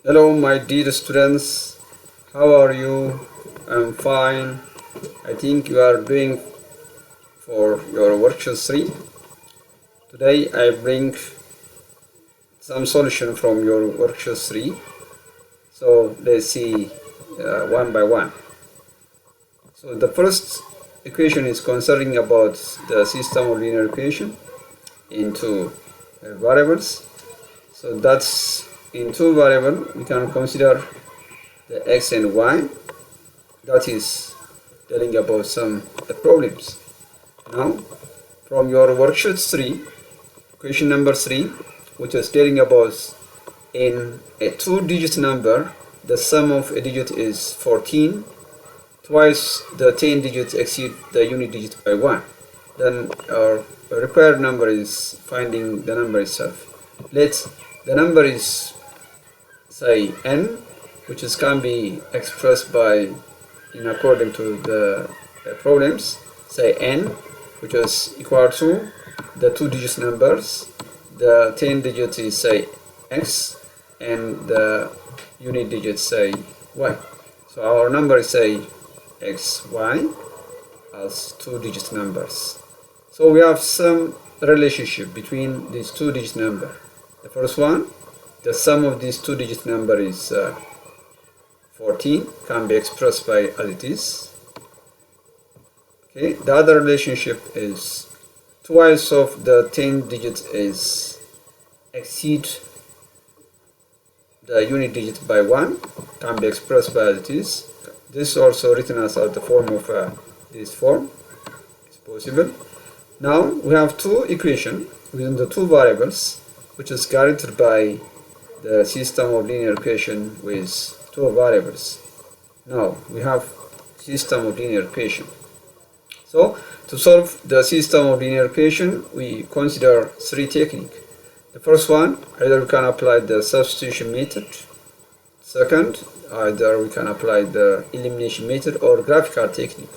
Hello my dear students, how are you? I'm fine. I think you are doing for your worksheet 3. Today I bring some solution from your worksheet 3. So let's see one by one. So the first equation is concerning about the system of linear equation into variables. So that's in two variables we can consider the x and y. That is telling about some problems. Now from your worksheet 3, question number 3, which is telling about in a two-digit number the sum of a digit is 14, twice the 10 digits exceed the unit digit by 1. Then our required number is finding the number itself. The number is say n, which can be expressed by in according to the problems, say n, which is equal to the two-digit numbers. The 10 digits is say x, and the unit digits say y. So our number is say x, y as two-digit numbers. So we have some relationship between these two-digit number. The first one, the sum of these two-digit number is 14, can be expressed by as it is. Okay, the other relationship is twice of the 10 digits is exceed the unit digit by 1, can be expressed by as it is. This is also written as the form of this form. It's possible. Now we have two equations within the two variables, which is guaranteed by the system of linear equation with two variables. Now we have system of linear equation. So to solve the system of linear equation, we consider three techniques. The first one, either we can apply the substitution method. Second, either we can apply the elimination method or graphical technique.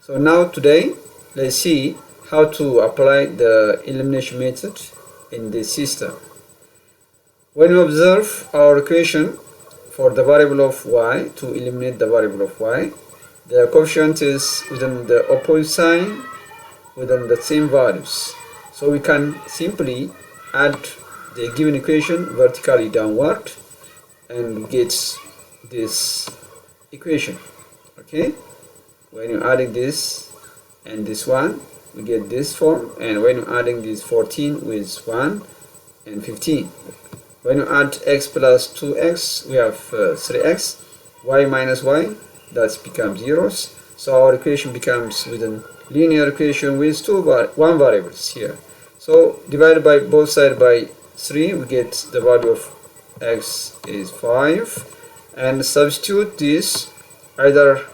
So now today, let's see how to apply the elimination method in this system. When we observe our equation for the variable of y, to eliminate the variable of y, the coefficient is within the opposite sign within the same values. So we can simply add the given equation vertically downward and get this equation. Okay, when you're adding this and this one, we get this form, and when you're adding this 14 with 1 and 15, when you add x plus 2x, we have 3x, y minus y, that becomes zeros. So our equation becomes within linear equation with one variables here. So divided by both sides by 3, we get the value of x is 5, and substitute this either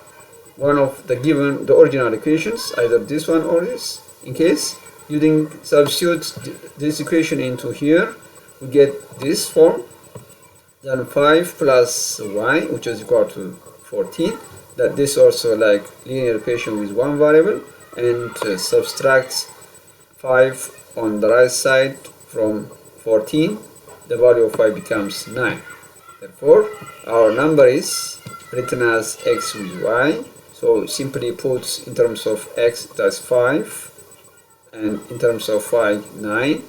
one of the given the original equations, either this one or this. In case using substitute this equation into here, we get this form. Then 5 plus y, which is equal to 14. That this also like linear equation with one variable, and subtract 5 on the right side from 14. The value of y becomes 9. Therefore, our number is written as x with y. So simply put in terms of x, that's 5, and in terms of y, 9.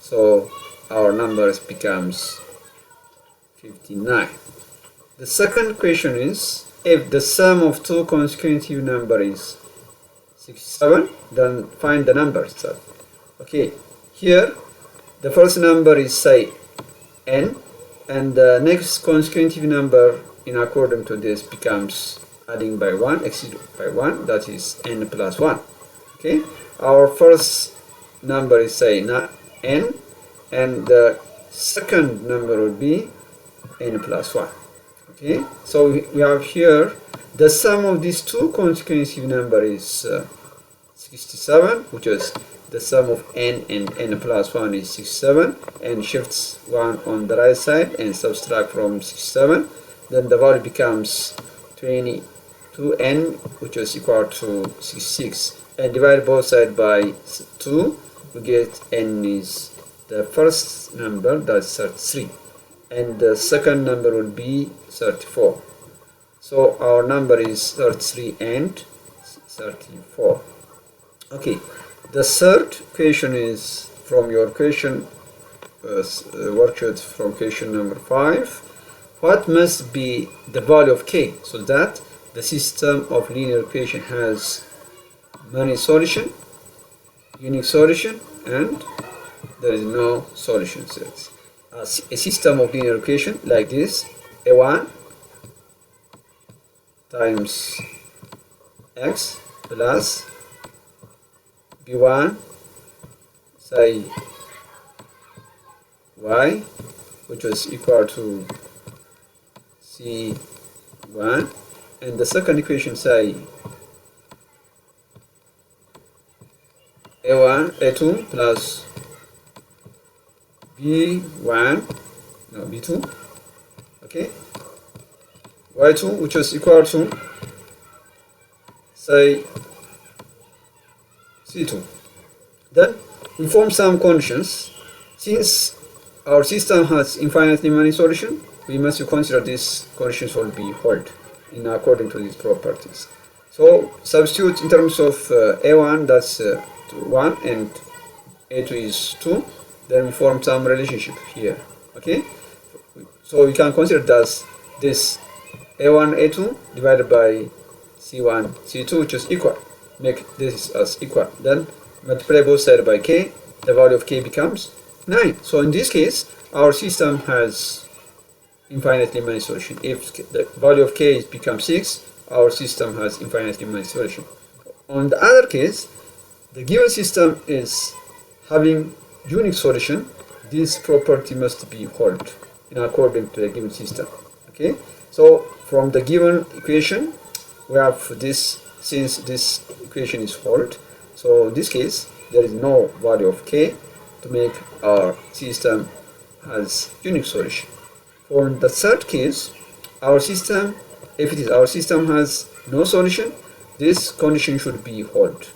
So our numbers becomes 59. The second question is, if the sum of two consecutive numbers is 67, then find the number itself. Okay, here the first number is say n, and the next consecutive number in according to this becomes adding by 1, exceed by 1, that is n plus 1. Okay, our first number is say n, and the second number would be n plus 1. Okay, so we have here the sum of these two consecutive numbers is 67, which is the sum of n and n plus 1 is 67, and shifts 1 on the right side and subtract from 67. Then the value becomes 22n, which is equal to 66, and divide both sides by 2, we get n is the first number, that's 33. and the second number will be 34. So our number is 33 and 34. Okay, the third question is from your question worksheet from question number 5. What must be the value of k so that the system of linear equation has many solution, unique solution, and there is no solution set? A system of linear equation like this: a1 times x plus b1 say y, which was equal to c1, and the second equation say a2 plus b2, okay, y2, which is equal to say c2. Then we form some conditions. Since our system has infinitely many solutions, we must consider these conditions will be held in according to these properties. So substitute in terms of a1, that's 1, and a2 is 2. Then we form some relationship here. Okay, so we can consider that this a1 a2 divided by c1 c2, which is equal. Make this as equal. Then multiply both sides by k. The value of k becomes 9. So in this case, our system has infinitely many solutions. If the value of k becomes 6, our system has infinitely many solutions. On the other case, the given system is having unique solution. This property must be held in according to the given system. Okay, so from the given equation, we have this. Since this equation is held, so in this case there is no value of k to make our system has unique solution. For the third case, our system, if it is our system has no solution, this condition should be held.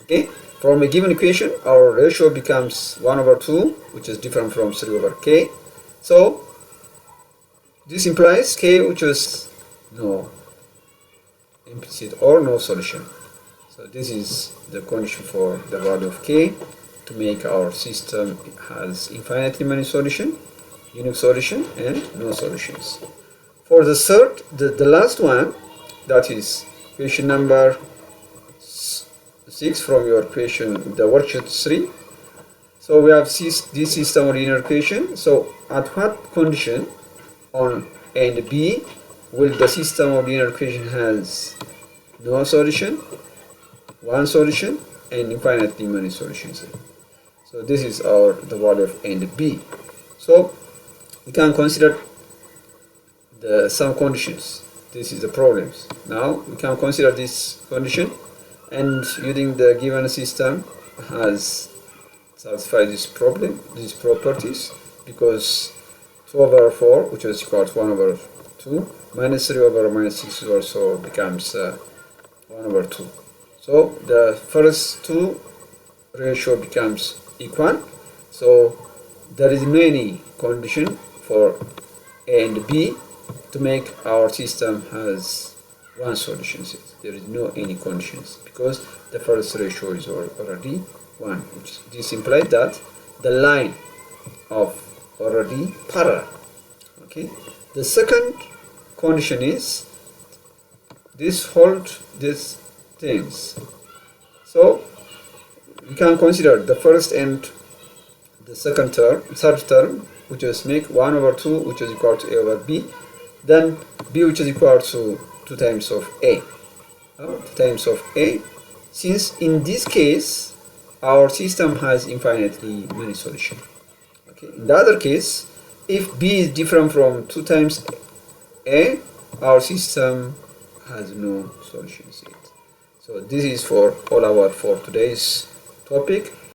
Okay, from a given equation, our ratio becomes 1/2, which is different from 3/k. So this implies k, which is no implicit or no solution. So this is the condition for the value of k to make our system has infinitely many solutions, unique solution, and no solutions. For the third, the last one, that is question number 6 from your question, the worksheet 3. So we have this system of linear equation. So at what condition on A and B will the system of linear equation has no solution, one solution, and infinitely many solutions? So this is the value of A and B. So we can consider some conditions. This is the problems. Now we can consider this condition, and using the given system has satisfied this problem, these properties, because 2/4, which is equal to 1/2, minus 3/-6 also becomes 1/2. So the first two ratio becomes equal. So there is many condition for A and B to make our system has one solution set. There is no any conditions because the first ratio is already 1. This implies that the line of already parallel. Okay. The second condition is this hold these things. So we can consider the first and the third term, which is make 1/2, which is equal to A/B. Then B, which is equal to 2 times of A. 2 times of A. Since in this case our system has infinitely many solutions. Okay. In the other case, if B is different from 2 times A, our system has no solutions yet. So this is for all our for today's topic.